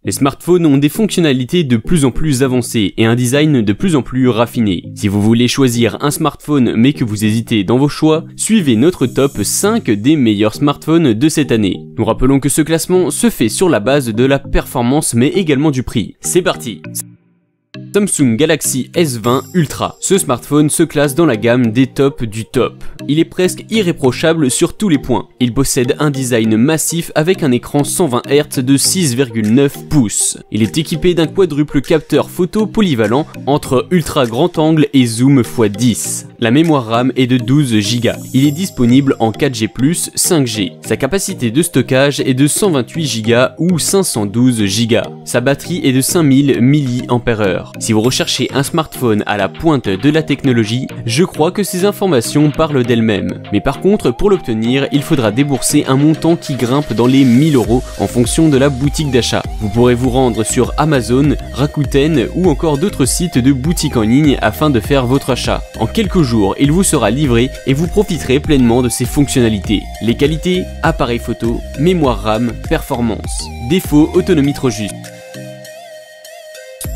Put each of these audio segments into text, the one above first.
Les smartphones ont des fonctionnalités de plus en plus avancées et un design de plus en plus raffiné. Si vous voulez choisir un smartphone mais que vous hésitez dans vos choix, suivez notre top 5 des meilleurs smartphones de cette année. Nous rappelons que ce classement se fait sur la base de la performance mais également du prix. C'est parti! Samsung Galaxy S20 Ultra. Ce smartphone se classe dans la gamme des tops du top. Il est presque irréprochable sur tous les points. Il possède un design massif avec un écran 120 Hz de 6,9 pouces. Il est équipé d'un quadruple capteur photo polyvalent entre ultra grand angle et zoom x10. La mémoire RAM est de 12 Go. Il est disponible en 4G+, 5G. Sa capacité de stockage est de 128 Go ou 512 Go. Sa batterie est de 5000 mAh. Si vous recherchez un smartphone à la pointe de la technologie, je crois que ces informations parlent d'elles-mêmes. Mais par contre, pour l'obtenir, il faudra débourser un montant qui grimpe dans les 1000 € en fonction de la boutique d'achat. Vous pourrez vous rendre sur Amazon, Rakuten ou encore d'autres sites de boutiques en ligne afin de faire votre achat. En quelques jours, il vous sera livré et vous profiterez pleinement de ses fonctionnalités. Les qualités, appareil photo, mémoire RAM, performance. Défaut, autonomie trop juste.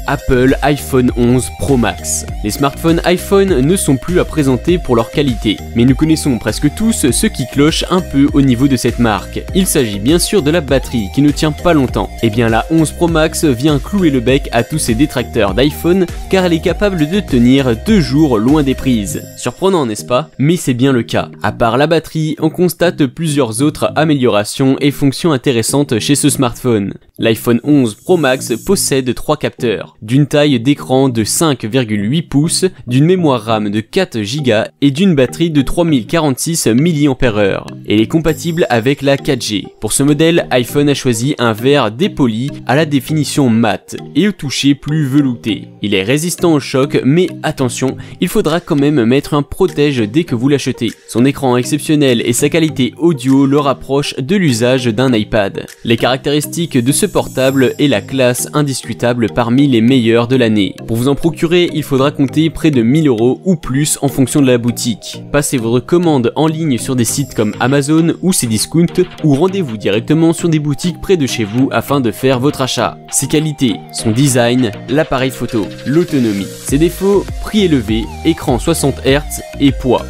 Apple iPhone 11 Pro Max. Les smartphones iPhone ne sont plus à présenter pour leur qualité, mais nous connaissons presque tous ce qui cloche un peu au niveau de cette marque. Il s'agit bien sûr de la batterie qui ne tient pas longtemps. Et bien la 11 Pro Max vient clouer le bec à tous ces détracteurs d'iPhone car elle est capable de tenir 2 jours loin des prises. Surprenant, n'est-ce pas? Mais c'est bien le cas. À part la batterie, on constate plusieurs autres améliorations et fonctions intéressantes chez ce smartphone. L'iPhone 11 Pro Max possède 3 capteurs, d'une taille d'écran de 5,8 pouces, d'une mémoire RAM de 4 Go et d'une batterie de 3046 mAh. Elle est compatible avec la 4G. Pour ce modèle, iPhone a choisi un verre dépoli à la définition mat et au toucher plus velouté. Il est résistant au choc, mais attention, il faudra quand même mettre un protège dès que vous l'achetez. Son écran exceptionnel et sa qualité audio le rapprochent de l'usage d'un iPad. Les caractéristiques de ce portable est la classe indiscutable parmi les meilleurs de l'année. Pour vous en procurer, il faudra compter près de 1000 € ou plus en fonction de la boutique. Passez votre commande en ligne sur des sites comme Amazon ou Cdiscount ou rendez-vous directement sur des boutiques près de chez vous afin de faire votre achat. Ses qualités, son design, l'appareil photo, l'autonomie. Ses défauts, prix élevé, écran 60 Hz et poids.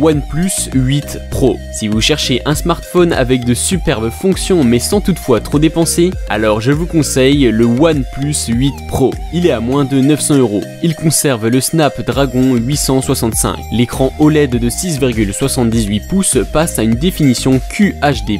OnePlus 8 Pro. Si vous cherchez un smartphone avec de superbes fonctions mais sans toutefois trop dépenser, alors je vous conseille le OnePlus 8 Pro. Il est à moins de 900 €. Il conserve le Snapdragon 865. L'écran OLED de 6,78 pouces passe à une définition QHD+,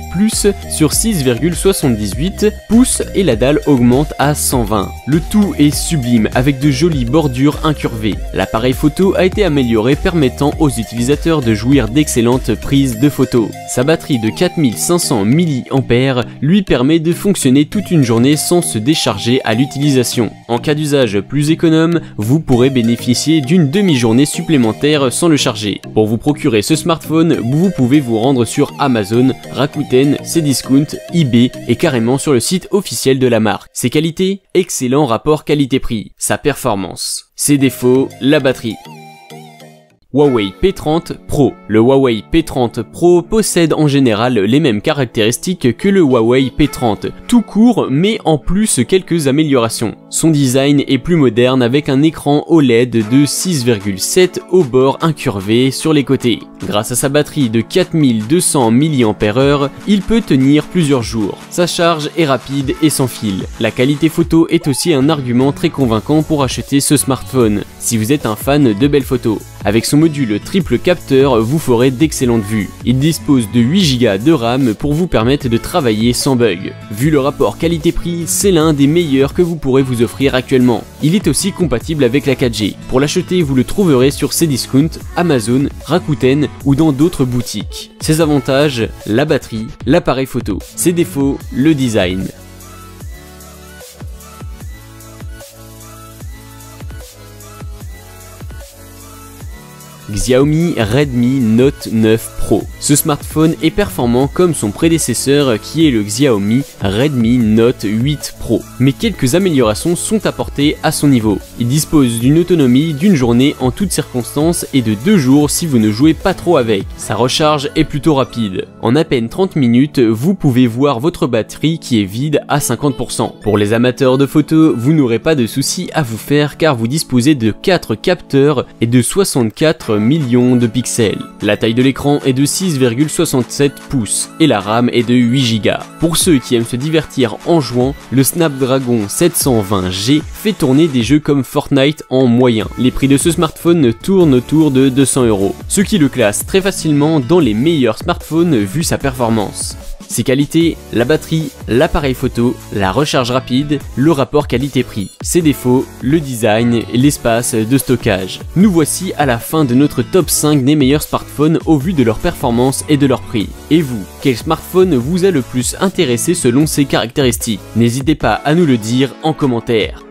sur 6,78 pouces et la dalle augmente à 120. Le tout est sublime avec de jolies bordures incurvées. L'appareil photo a été amélioré permettant aux utilisateurs de jouir d'excellentes prises de photos. Sa batterie de 4500 mAh lui permet de fonctionner toute une journée sans se décharger à l'utilisation. En cas d'usage plus économe, vous pourrez bénéficier d'une demi-journée supplémentaire sans le charger. Pour vous procurer ce smartphone, vous pouvez vous rendre sur Amazon, Rakuten, Cdiscount, eBay et carrément sur le site officiel de la marque. Ses qualités, excellent rapport qualité-prix. Sa performance. Ses défauts, la batterie. Huawei P30 Pro. Le Huawei P30 Pro possède en général les mêmes caractéristiques que le Huawei P30, tout court mais en plus quelques améliorations. Son design est plus moderne avec un écran OLED de 6,7 au bord incurvé sur les côtés. Grâce à sa batterie de 4200 mAh, il peut tenir plusieurs jours. Sa charge est rapide et sans fil. La qualité photo est aussi un argument très convaincant pour acheter ce smartphone, si vous êtes un fan de belles photos. Avec son module triple capteur, vous ferez d'excellentes vues. Il dispose de 8 Go de RAM pour vous permettre de travailler sans bug. Vu le rapport qualité-prix, c'est l'un des meilleurs que vous pourrez vous offrir actuellement. Il est aussi compatible avec la 4G. Pour l'acheter, vous le trouverez sur Cdiscount, Amazon, Rakuten ou dans d'autres boutiques. Ses avantages, la batterie, l'appareil photo. Ses défauts, le design. Xiaomi Redmi Note 9 Pro. Ce smartphone est performant comme son prédécesseur qui est le Xiaomi Redmi Note 8 Pro, mais quelques améliorations sont apportées à son niveau. Il dispose d'une autonomie d'une journée en toutes circonstances et de 2 jours si vous ne jouez pas trop avec. Sa recharge est plutôt rapide. En à peine 30 minutes, vous pouvez voir votre batterie qui est vide à 50%. Pour les amateurs de photos, vous n'aurez pas de soucis à vous faire car vous disposez de 4 capteurs et de 64 millions de pixels. La taille de l'écran est de 6,67 pouces et la RAM est de 8 Go. Pour ceux qui aiment se divertir en jouant, le Snapdragon 720G fait tourner des jeux comme Fortnite en moyen. Les prix de ce smartphone tournent autour de 200 €, ce qui le classe très facilement dans les meilleurs smartphones vu sa performance. Ses qualités, la batterie, l'appareil photo, la recharge rapide, le rapport qualité-prix. Ses défauts, le design et l'espace de stockage. Nous voici à la fin de notre top 5 des meilleurs smartphones au vu de leur performance et de leur prix. Et vous, quel smartphone vous a le plus intéressé selon ses caractéristiques? N'hésitez pas à nous le dire en commentaire.